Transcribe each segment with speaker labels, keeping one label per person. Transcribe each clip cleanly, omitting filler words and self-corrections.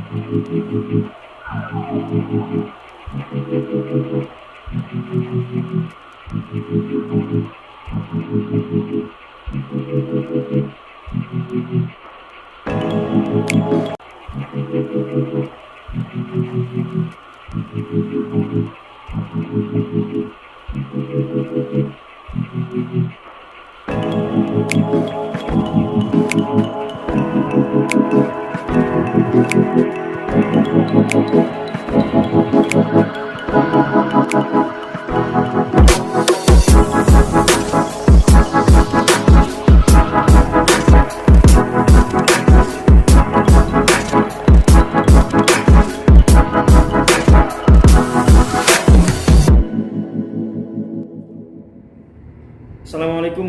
Speaker 1: Assalamualaikum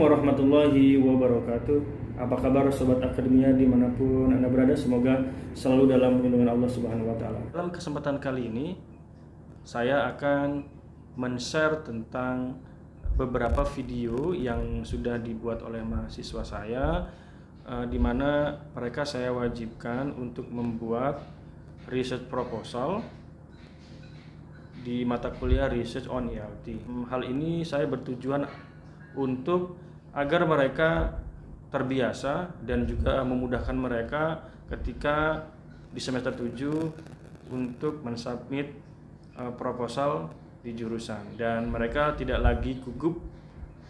Speaker 1: warahmatullahi wabarakatuh. Apa kabar sobat akademia dimanapun Anda berada? Semoga selalu dalam lindungan Allah Subhanahu wa Ta'ala. Dalam kesempatan kali ini saya akan men-share tentang beberapa video yang sudah dibuat oleh mahasiswa saya, di mana mereka saya wajibkan untuk membuat research proposal di mata kuliah Research on ELT. Hal ini saya bertujuan untuk agar mereka terbiasa dan juga memudahkan mereka ketika di semester 7 untuk mensubmit proposal di jurusan, dan mereka tidak lagi gugup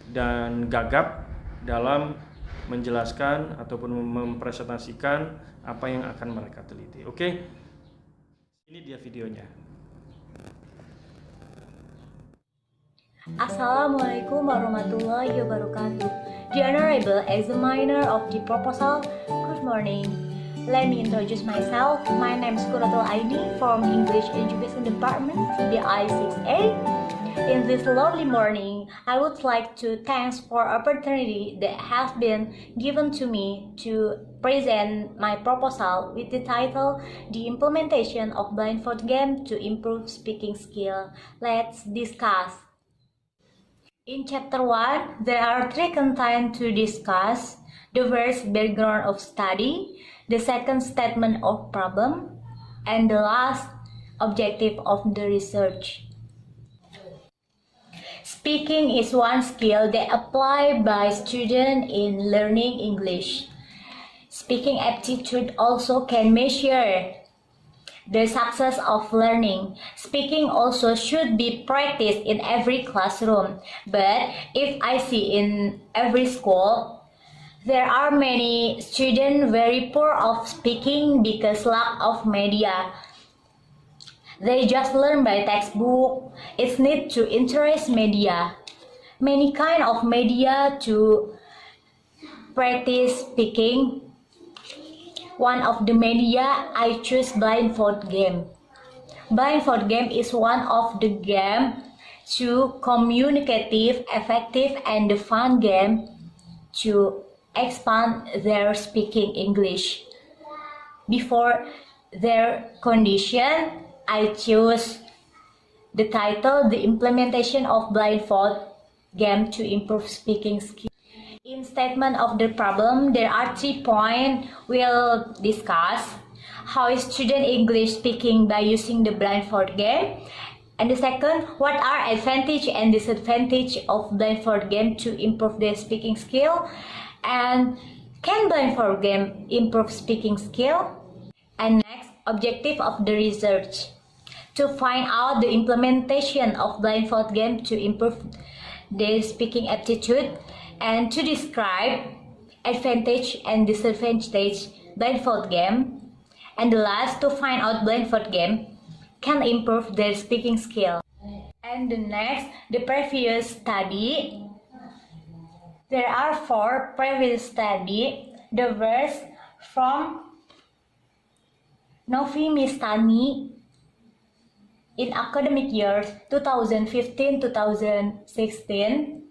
Speaker 1: dan gagap dalam menjelaskan ataupun mempresentasikan apa yang akan mereka teliti. Oke, ini dia videonya.
Speaker 2: Assalamualaikum warahmatullahi wabarakatuh. The Honorable Examiner of the Proposal, good morning. Let me introduce myself. My name is Kuratul Aini from English Education Department, the I6A. In this lovely morning, I would like to thank for opportunity that has been given to me to present my proposal with the title, The Implementation of Blindfold Game to Improve Speaking Skill. Let's discuss. In chapter 1, there are 3 content to discuss: the first, background of study; the second, statement of problem; and the last, objective of the research. Speaking is one skill that applied by students in learning English. Speaking aptitude also can measure the success of learning. Speaking also should be practiced in every classroom. But if I see in every school, there are many students very poor of speaking because lack of media. They just learn by textbook. It's need to interest media. Many kind of media to practice speaking. One of the media I choose blindfold game. Blindfold game is one of the game to communicative, effective, and the fun game to expand their speaking English. Before their condition, I choose the title, The Implementation of Blindfold Game to Improve Speaking Skills. In statement of the problem, there are 3 points we'll discuss. How is student English speaking by using the blindfold game? And the second, what are advantage and disadvantage of blindfold game to improve their speaking skill? And can blindfold game improve speaking skill? And next, objective of the research. To find out the implementation of blindfold game to improve their speaking aptitude, and to describe advantage and disadvantage blindfold game, and the last, to find out blindfold game can improve their speaking skill. And the next, the previous study. There are 4 previous study. The first from Novi Mistani in academic year 2015-2016.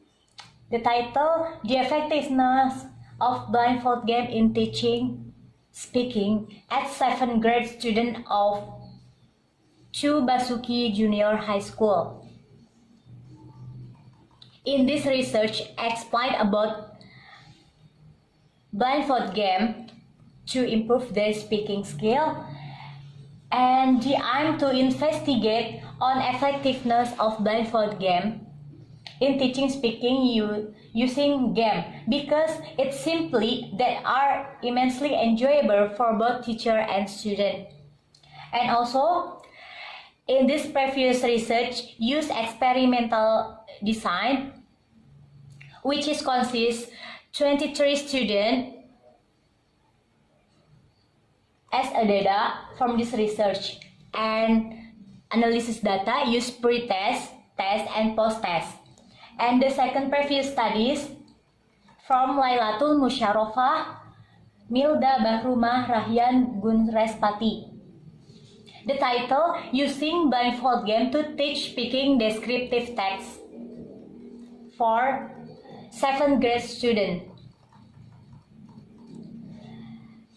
Speaker 2: The title, The Effectiveness of Blindfold Game in Teaching Speaking at 7th grade student of Chu Basuki Junior High School. In this research, explained about blindfold game to improve their speaking skill. And the aim to investigate on effectiveness of blindfold game in teaching speaking using game, because it's simply that are immensely enjoyable for both teacher and student. And also, in this previous research, use experimental design, which is consists 23 students as a data from this research, and analysis data use pre-test, test, and post-test. And the second previous studies from Lailatul Musharrafah, Milda Bahrumah Rahyan Gunrespati. The title, Using Blindfold Game to Teach Speaking Descriptive Text for 7th grade student.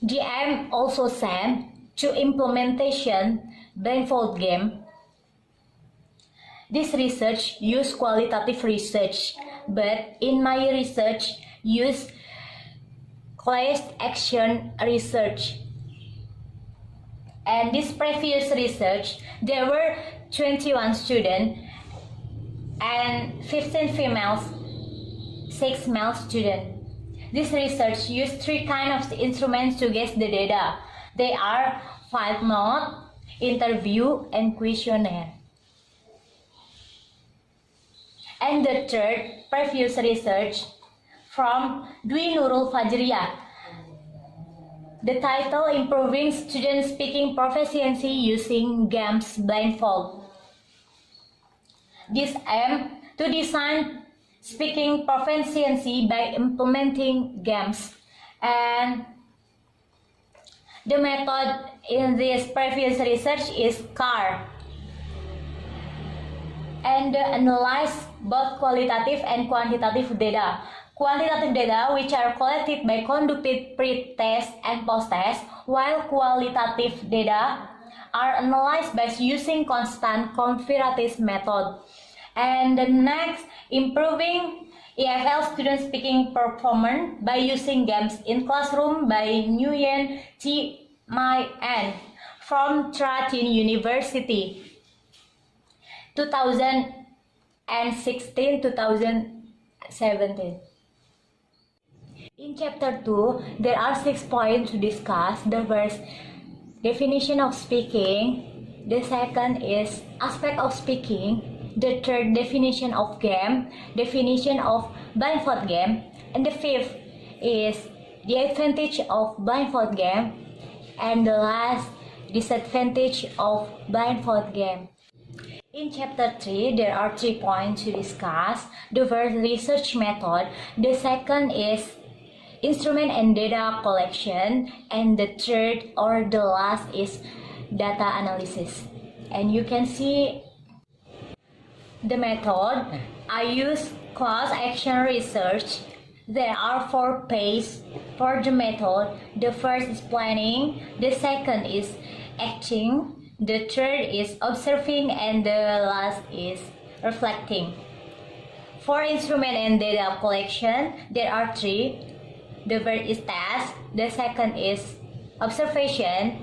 Speaker 2: The aim also sent to implementation blindfold game. This research use qualitative research, but in my research use class action research. And this previous research, there were 21 students and 15 females, 6 male students. This research used 3 kinds of instruments to guess the data. They are field note, interview, and questionnaire. And the third previous research from Dwi Nurul Fajriyah. The title, Improving Student Speaking Proficiency Using Games Blindfold. This aim to design speaking proficiency by implementing games, and the method in this previous research is CAR, and analyze both qualitative and quantitative data. Quantitative data which are collected by conducted pre-test and post-test, while qualitative data are analyzed by using constant confirmatory method. And the next, improving EFL student speaking performance by using games in classroom by Nguyen Chi Mai An from Tratin University, 2016-2017. In chapter 2, there are 6 points to discuss. The first, definition of speaking. The second is aspect of speaking. The third, definition of game, definition of blindfold game, and the fifth is the advantage of blindfold game, and the last, disadvantage of blindfold game. In chapter 3, there are 3 points to discuss. The first, research method. The second is instrument and data collection, and the third or the last is data analysis. And you can see the method. I use class action research. There are 4 phases for the method. The first is planning, the second is acting, the third is observing, and the last is reflecting. For instrument and data collection, there are 3. The first is task, the second is observation,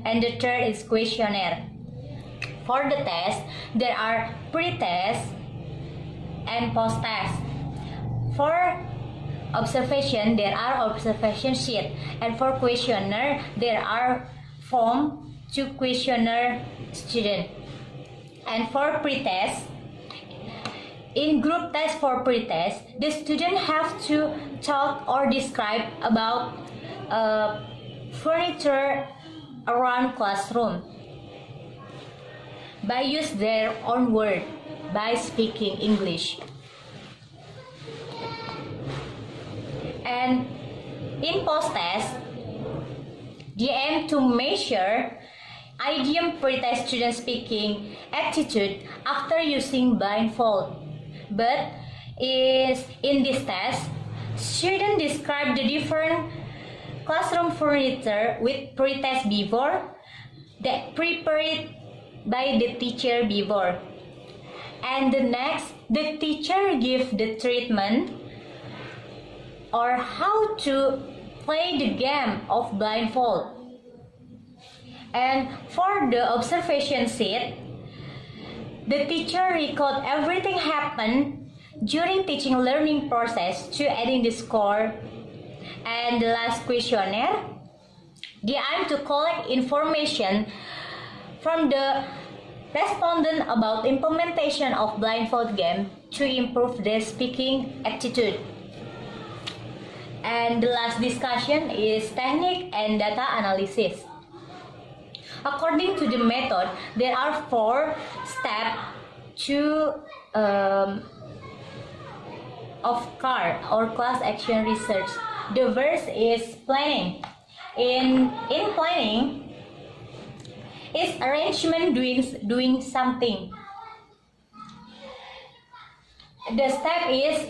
Speaker 2: and the third is questionnaire. For the test, there are pre-test and post-test. For observation, there are observation sheet, and for questionnaire, there are form to questionnaire student. And for pre-test, in group test for pre-test, the student have to talk or describe about furniture around classroom by use their own word by speaking English. And in post-test, the aim to measure idiom pre-test student speaking aptitude after using blindfold. But is in this test, students describe the different classroom furniture with pre-test before, that prepared by the teacher before. And the next, the teacher give the treatment or how to play the game of blindfold. And for the observation sheet, the teacher record everything happened during teaching learning process to adding the score. And the last questionnaire, they aim to collect information from the respondent about implementation of blindfold game to improve their speaking aptitude. And the last discussion is technique and data analysis. According to the method, there are 4 steps to of CAR or class action research. The first is planning. In planning, is arrangement doing something. The step is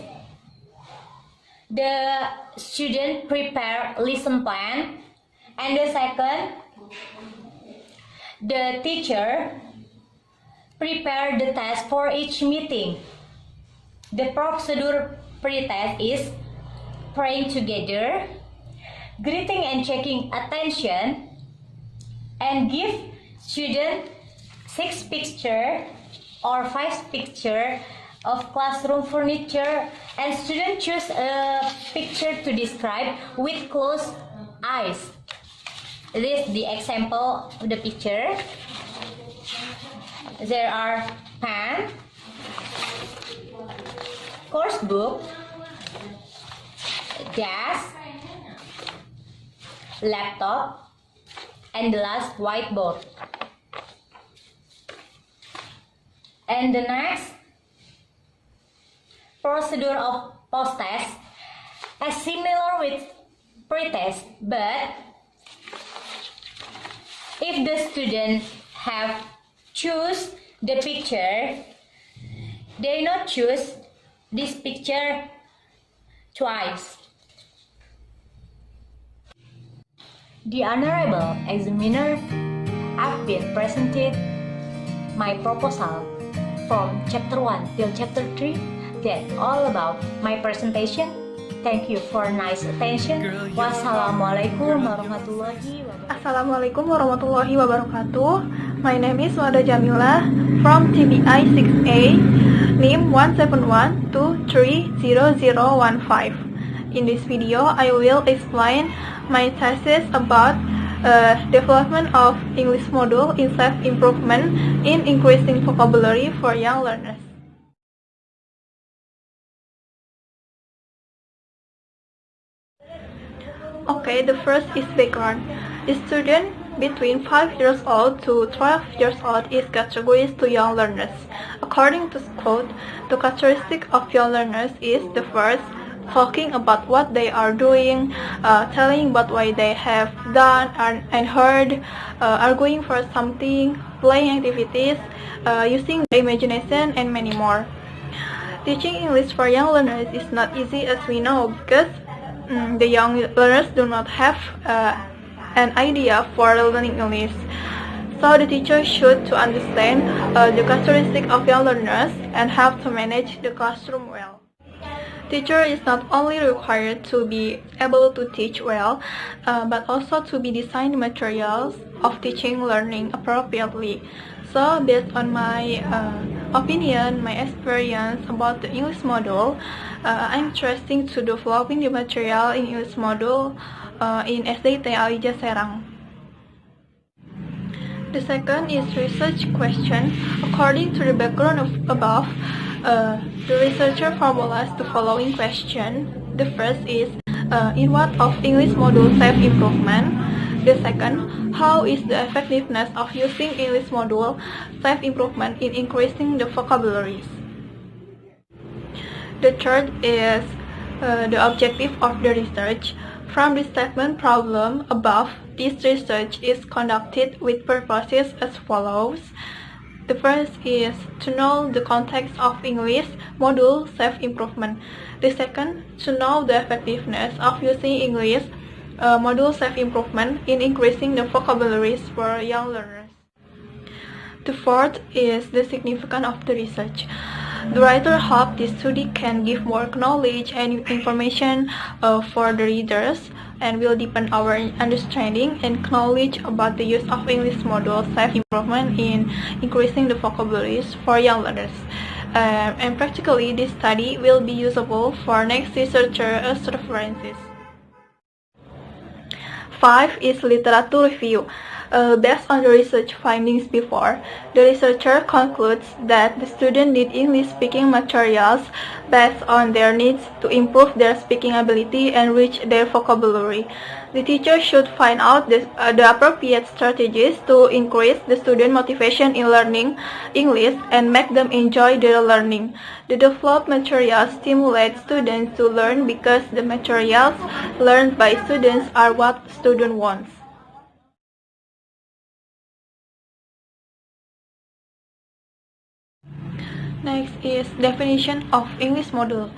Speaker 2: the student prepare lesson plan, and the second, the teacher prepare the task for each meeting. The procedure pre-test is praying together, greeting and checking attention, and give student 6 picture or 5 picture of classroom furniture, and student choose a picture to describe with closed eyes. This is the example of the picture. There are pen, course book, desk, laptop, and the last whiteboard. And the next procedure of post-test is similar with pre-test, but if the student have choose the picture, they not choose this picture twice. The Honorable Examiner, I've been presented my proposal from chapter 1 till chapter 3. That's all about my presentation. Thank you for nice attention. Wassalamualaikum warahmatullahi wabarakatuh.
Speaker 3: Assalamualaikum warahmatullahi wabarakatuh. My name is Wada Jamila from TBI 6A, NIM 171230015. In this video, I will explain my thesis about development of English module in self-improvement in increasing vocabulary for young learners. Okay, the first is background. A student between 5 years old to 12 years old is categorized to young learners. According to quote, the characteristic of young learners is the first, talking about what they are doing, telling about what they have done and heard, arguing for something, playing activities, using the imagination, and many more. Teaching English for young learners is not easy, as we know, because the young learners do not have an idea for learning English. So the teacher should to understand the characteristic of young learners and have to manage the classroom well. Teacher is not only required to be able to teach well, but also to be design materials of teaching learning appropriately. So based on my opinion, my experience about the English module, I'm interested to developing the material in English module in SDT Alija Serang. The second is research question. According to the background of above, the researcher formulates the following question. The first is, in what of English module self-improvement? The second, how is the effectiveness of using English module self-improvement in increasing the vocabularies? The third is the objective of the research. From the statement problem above, this research is conducted with purposes as follows. The first is to know the context of English module self-improvement. The second, to know the effectiveness of using English module self-improvement in increasing the vocabularies for young learners. The fourth is the significance of the research. The writer hopes this study can give more knowledge and information for the readers. and will deepen our understanding and knowledge about the use of English module self-improvement in increasing the vocabularies for young learners. And practically, this study will be usable for next researcher references. 5 is literature review. Based on the research findings before, the researcher concludes that the students need English speaking materials based on their needs to improve their speaking ability and reach their vocabulary. The teacher should find out the appropriate strategies to increase the student motivation in learning English and make them enjoy their learning. The developed materials stimulate students to learn because the materials learned by students are what student wants. Next is definition of English module.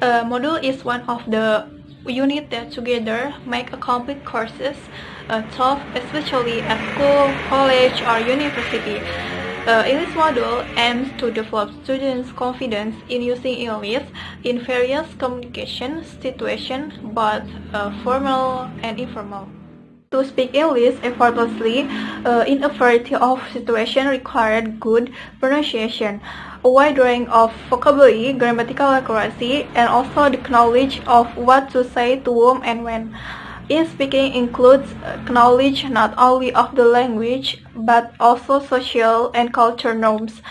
Speaker 3: Module is one of the units that together make a complete courses taught especially at school, college, or university. English module aims to develop students' confidence in using English in various communication situations, both formal and informal. To speak English effortlessly in a variety of situations required good pronunciation, a wide range of vocabulary, grammatical accuracy, and also the knowledge of what to say to whom and when. In speaking includes knowledge not only of the language but also social and cultural norms,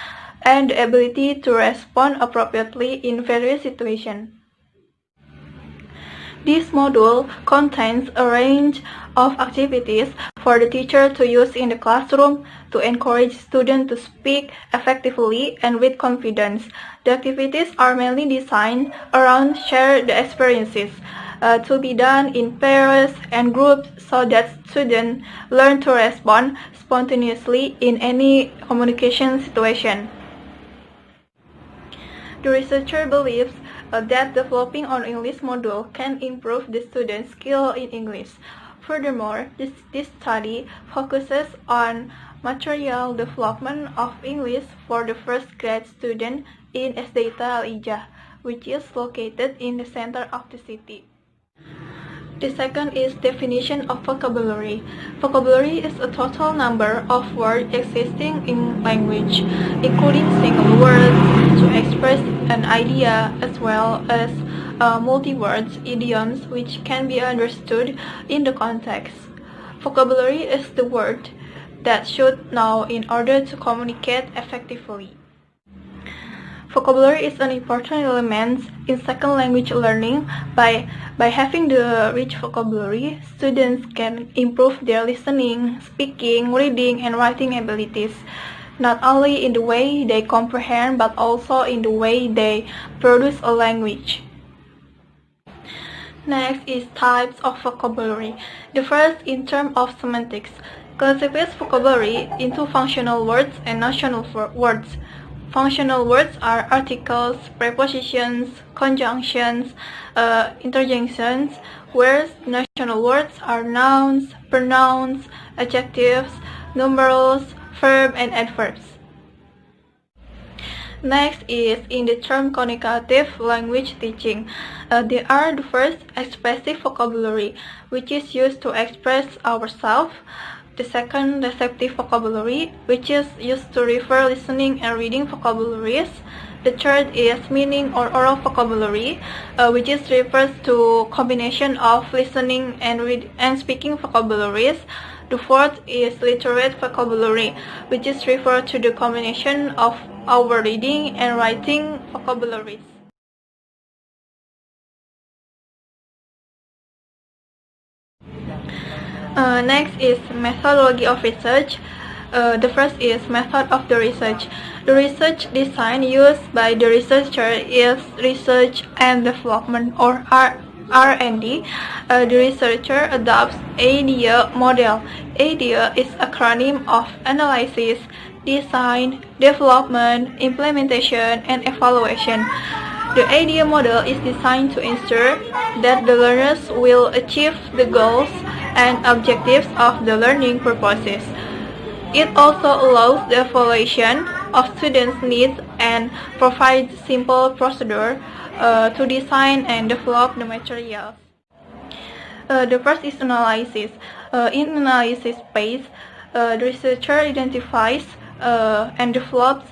Speaker 3: and the ability to respond appropriately in various situations. This module contains a range of activities for the teacher to use in the classroom to encourage students to speak effectively and with confidence. The activities are mainly designed around shared experiences to be done in pairs and groups so that students learn to respond spontaneously in any communication situation. The researcher believes that developing an English module can improve the student's skill in English. Furthermore, this study focuses on material development of English for the first grade student in Esdata Al-Ijah, which is located in the center of the city. The second is definition of vocabulary. Vocabulary is a total number of words existing in language, including single words to express an idea as well as multi-words, idioms, which can be understood in the context. Vocabulary is the word that should know in order to communicate effectively. Vocabulary is an important element in second language learning. By having the rich vocabulary, students can improve their listening, speaking, reading, and writing abilities, not only in the way they comprehend but also in the way they produce a language. Next is types of vocabulary. The first in terms of semantics, classifies vocabulary into functional words and notional words. Functional words are articles, prepositions, conjunctions, interjections, whereas notional words are nouns, pronouns, adjectives, numerals, verbs, and adverbs. Next is in the term communicative language teaching. They are the first expressive vocabulary, which is used to express ourselves. The second, receptive vocabulary, which is used to refer listening and reading vocabularies. The third is meaning or oral vocabulary, which is refers to combination of listening and speaking vocabularies. The fourth is literate vocabulary, which is referred to the combination of our reading and writing vocabularies. Next is methodology of research. The first is method of the research. The research design used by the researcher is research and development or R&D. The researcher adopts ADIA model. ADIA is acronym of analysis, design, development, implementation, and evaluation. The ADIA model is designed to ensure that the learners will achieve the goals and objectives of the learning purposes. It also allows the evaluation of students' needs and provides simple procedure to design and develop the materials. The first is analysis. In analysis phase, the researcher identifies and develops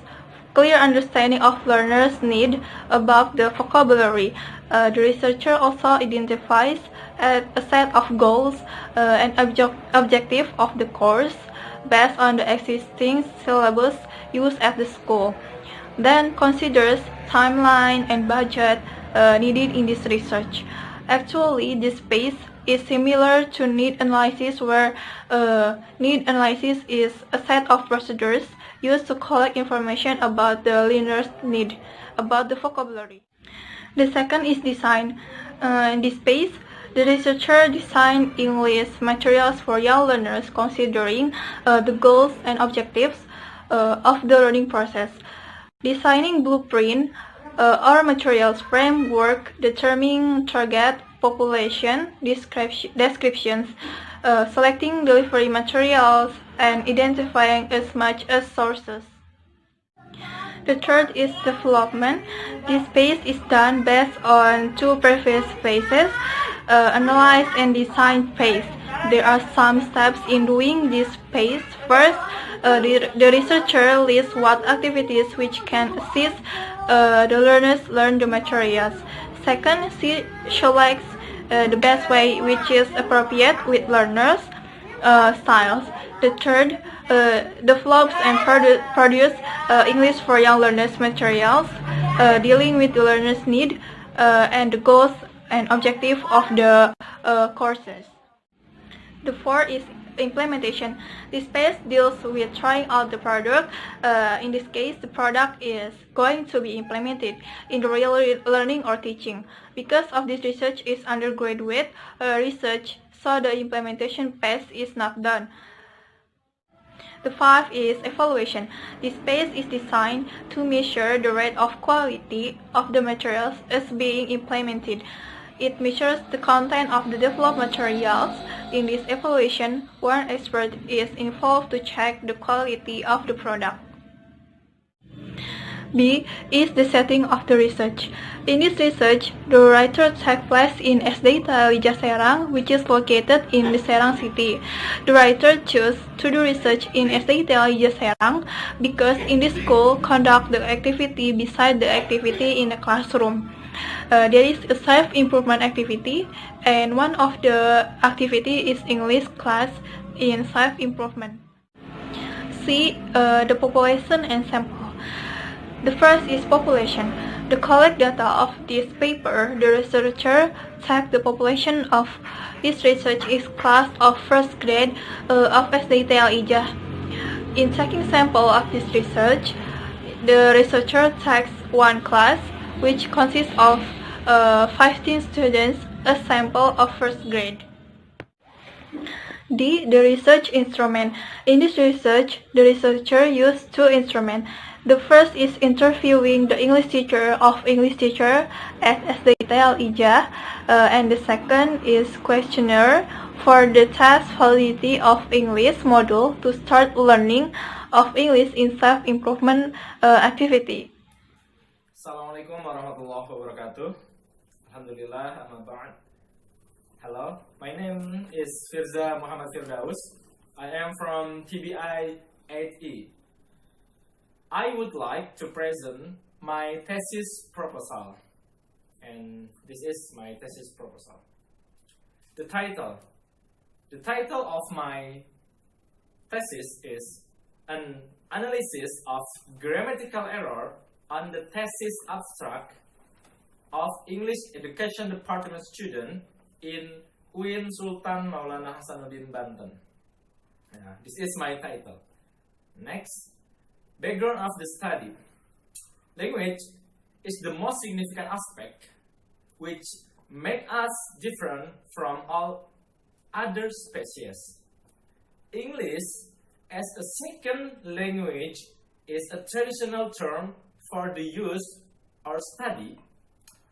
Speaker 3: clear understanding of learners' need about the vocabulary. The researcher also identifies a set of goals and objectives of the course based on the existing syllabus used at the school. Then considers timeline and budget needed in this research. Actually, this phase is similar to need analysis, where need analysis is a set of procedures used to collect information about the learner's need about the vocabulary. The second is design. In this phase, the researcher designed English materials for young learners considering the goals and objectives of the learning process. Designing blueprint or materials framework, determining target population descriptions, selecting delivery materials, and identifying as much as sources. The third is development. This phase is done based on two previous phases, analyze and design phase. There are some steps in doing this phase. First, the researcher lists what activities which can assist the learners learn the materials. Second, she selects the best way which is appropriate with learners' styles. The third, develops and produce English for young learners materials, dealing with the learners' need and the goals and objective of the courses. The fourth is implementation. This phase deals with trying out the product. In this case, the product is going to be implemented in the real learning or teaching. Because of this research is undergraduate research, so the implementation phase is not done. The fifth is evaluation. This phase is designed to measure the rate of quality of the materials as being implemented. It measures the content of the developed materials. In this evaluation, one expert is involved to check the quality of the product. B is the setting of the research. In this research, the writer takes place in SD Talija Serang, which is located in the Serang city. The writer chose to do research in SD Talija Serang because in this school conduct the activity beside the activity in the classroom. There is a self-improvement activity, and one of the activity is English class in self-improvement. C. The population and sample. The first is population. To collect data of this paper, the researcher takes the population of his research is class of first grade of SD Talija. In taking sample of this research, the researcher takes one class, which consists of 15 students, a sample of first grade. D. The research instrument. In this research, the researcher used two instruments. The first is interviewing the English teacher at SD Talija, and the second is questionnaire for the test validity of English module to start learning of English in self-improvement activity.
Speaker 4: Assalamualaikum warahmatullahi wabarakatuh. Alhamdulillah, amma ba'd. Hello, my name is Firza Muhammad Firdaus. I am from TBI 8E. I would like to present my thesis proposal. And this is my thesis proposal. The title of my thesis is an analysis of grammatical error on the thesis abstract of English Education Department student in UIN Sultan Maulana Hasanuddin Banten. This is my title. Next, background of the study. Language is the most significant aspect which make us different from all other species. English as a second language is a traditional term for the use or study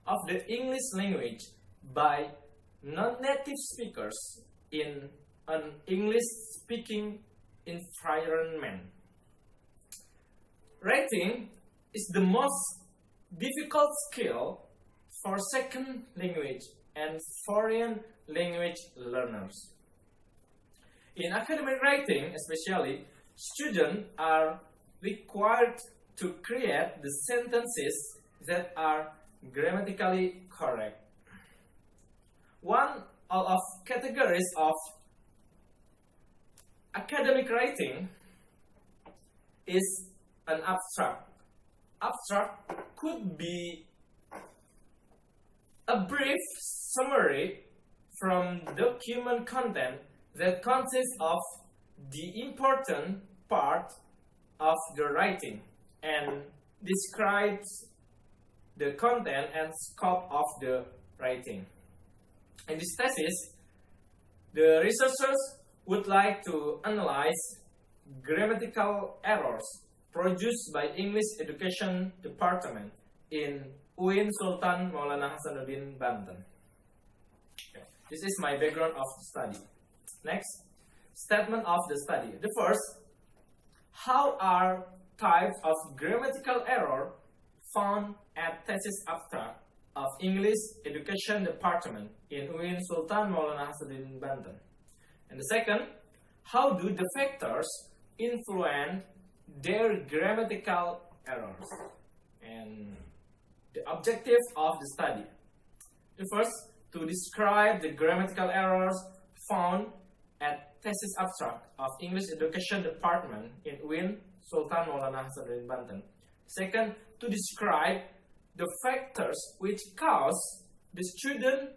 Speaker 4: of the English language by non-native speakers in an English-speaking environment. Writing is the most difficult skill for second language and foreign language learners. In academic writing, especially, students are required to create the sentences that are grammatically correct. One of categories of academic writing is an abstract. Abstract could be a brief summary from document content that consists of the important part of the writing and describes the content and scope of the writing. In this thesis, the researchers would like to analyze grammatical errors produced by English Education Department in UIN Sultan Maulana Hasanuddin, Banten. Okay. This is my background of the study. Next, statement of the study. The first, how are types of grammatical error found at thesis abstract of English Education Department in UIN Sultan Maulana Hasanuddin, Banten. And the second, how do the factors influence their grammatical errors? And the objective of the study. The first, to describe the grammatical errors found at thesis abstract of English Education Department in UIN Sultan Maulana Hasanuddin, Banten. Second, to describe the factors which cause the student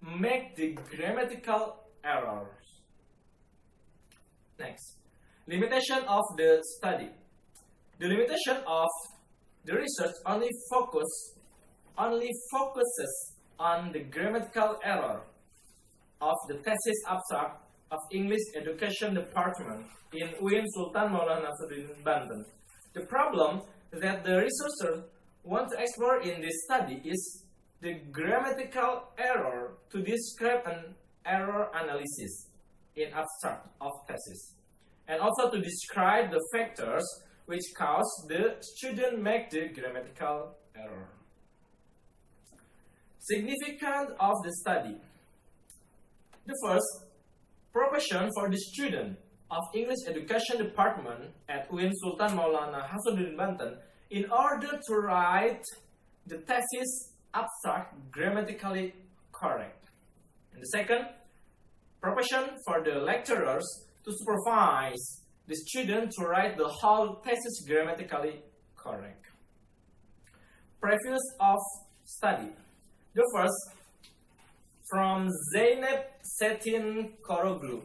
Speaker 4: make the grammatical errors. Next, limitation of the study. The limitation of the research only focuses on the grammatical error of the thesis abstract of English Education Department in UIN Sultan Maulana Hasanuddin, Banten. The problem that the researchers want to explore in this study is the grammatical error to describe an error analysis in abstract of thesis, and also to describe the factors which cause the student make the grammatical error. Significance of the study. The first, proportion for the student of English Education Department at UIN Sultan Maulana Hasanuddin, Banten in order to write the thesis abstract grammatically correct. And the second, proportion for the lecturers to supervise the student to write the whole thesis grammatically correct. Preface of study. The first, from Zeynep Setin Koroglu,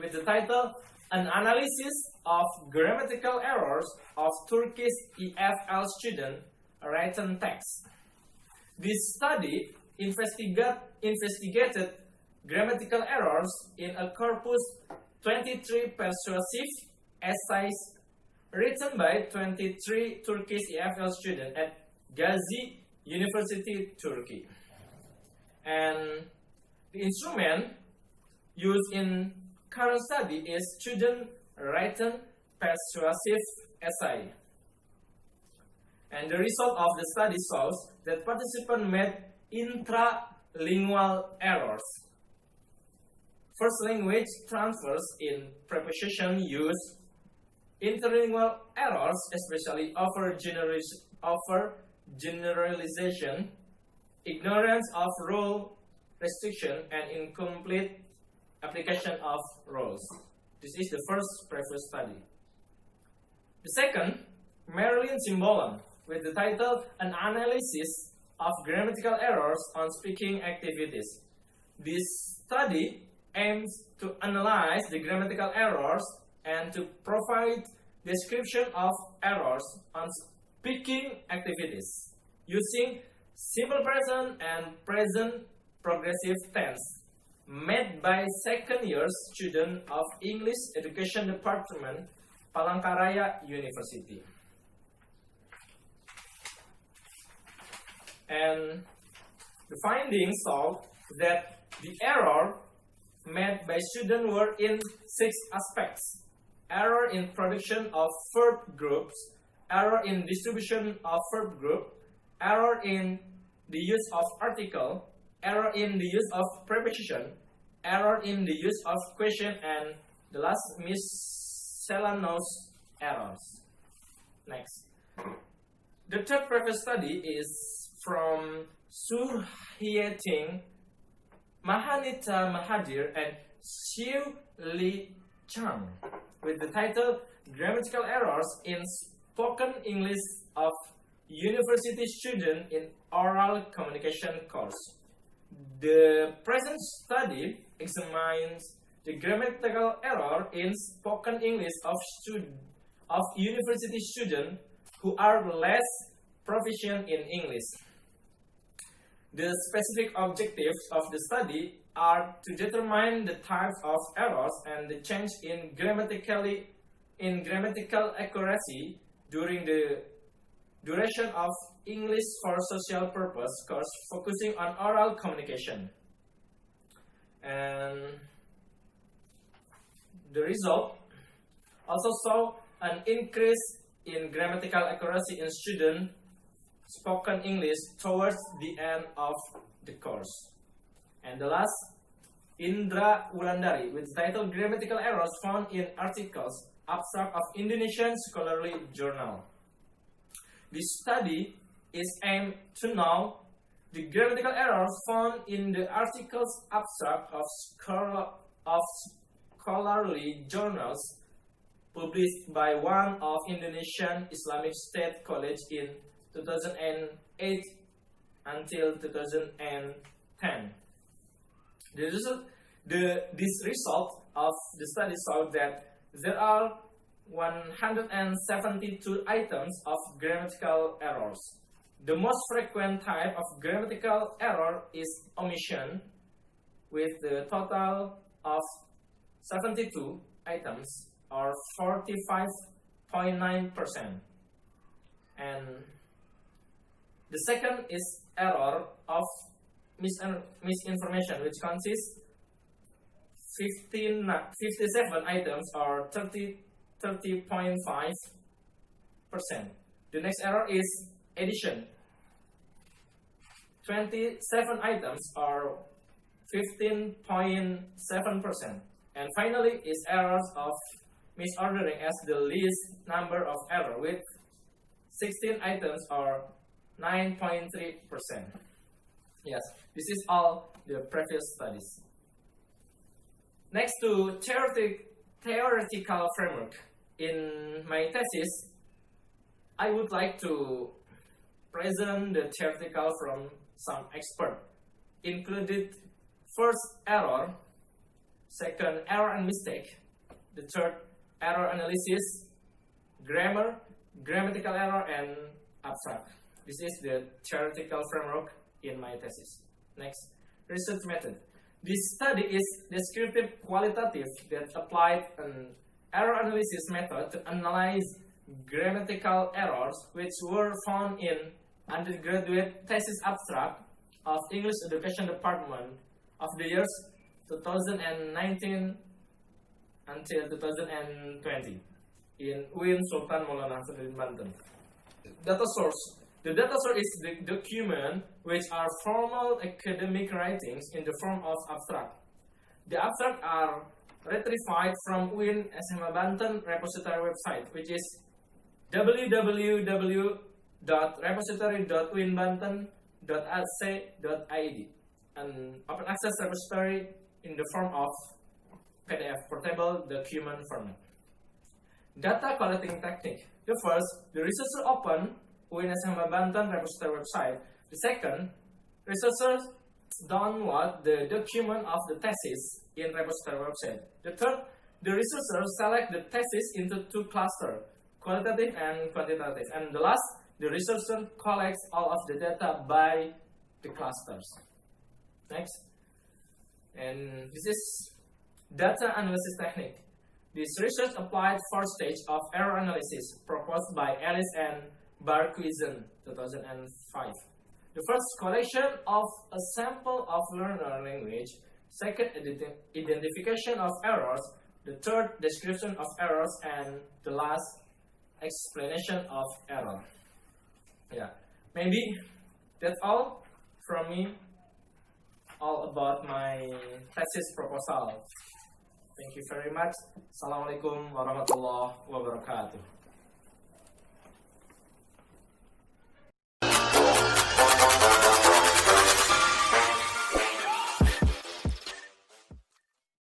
Speaker 4: with the title An Analysis of Grammatical Errors of Turkish EFL Student Written Text. This study investigated grammatical errors in a corpus 23 persuasive essays written by 23 Turkish EFL students at Gazi University, Turkey. And the instrument used in current study is student-written persuasive essay. And the result of the study shows that participants made intralingual errors. First language transfers in preposition use, interlingual errors, especially over generalization, ignorance of rule restriction, and incomplete application of rules. This is the first preface study. The second, Marilyn Simbolon, with the title An Analysis of Grammatical Errors on Speaking Activities. This study aims to analyze the grammatical errors and to provide description of errors on speaking activities using simple present and present progressive tense made by second-year student of English Education Department, Palangkaraya University. And the findings show that the error made by students were in 6 aspects: error in production of verb groups, error in distribution of verb group, error in the use of article, error in the use of preposition, error in the use of question, and the last, miscellaneous errors. Next. The third previous study is from Suhyeting, Mahanita Mahathir, and Xiu Li Chang, with the title Grammatical Errors in Spoken English of University Student in Oral Communication course. The present study examines the grammatical error in spoken English of university students who are less proficient in English. The specific objectives of the study are to determine the types of errors and the change in grammatical accuracy during the duration of English for Social Purpose course focusing on oral communication. And the result also saw an increase in grammatical accuracy in student spoken English towards the end of the course. And the last, Indra Wulandari, with the title Grammatical Errors Found in Articles, Abstract of Indonesian Scholarly Journal. This study is aimed to know the grammatical errors found in the articles abstract of scholarly journals published by one of Indonesian Islamic State College in 2008 until 2010. This result of the study showed that there are 172 items of grammatical errors. The most frequent type of grammatical error is omission, with the total of 72 items, or 45.9%. And the second is error of misinformation, which consists 57 items, or 30.5%. The next error is addition, 27 items, or 15.7%. And finally is errors of misordering as the least number of error, with 16 items, or 9.3%. Yes, this is all the previous studies. Next to theoretical framework. In my thesis, I would like to present the theoretical from some expert, included first error, second error and mistake, the third error analysis, grammar, grammatical error, and abstract. This is the theoretical framework in my thesis. Next, research method. This study is descriptive qualitative that applied an error analysis method to analyze grammatical errors which were found in undergraduate thesis abstract of English Education Department of the years 2019 until 2020 in UIN Sultan Maulana Hasanuddin Banten. Data source. The data source is the document which are formal academic writings in the form of abstract. The abstract are retrieved from UIN SMA Banten repository website, which is www.repository.uinbanten.ac.id, an open access repository in the form of PDF, portable document format. Data collecting technique. The first, the researcher open UIN SMA Banten repository website. The second, researchers download the document of the thesis in repository website. The third, the researchers select the thesis into two clusters, qualitative and quantitative. And the last, the researcher collects all of the data by the clusters. Next. And this is data analysis technique. This research applied first stage of error analysis proposed by Ellis and Barquizan, 2005. The first, collection of a sample of learner language. Second, identification of errors. The third, description of errors. And the last, explanation of error. Yeah, maybe that's all from me. all about my thesis proposal. Thank you very much. Assalamualaikum warahmatullahi wabarakatuh.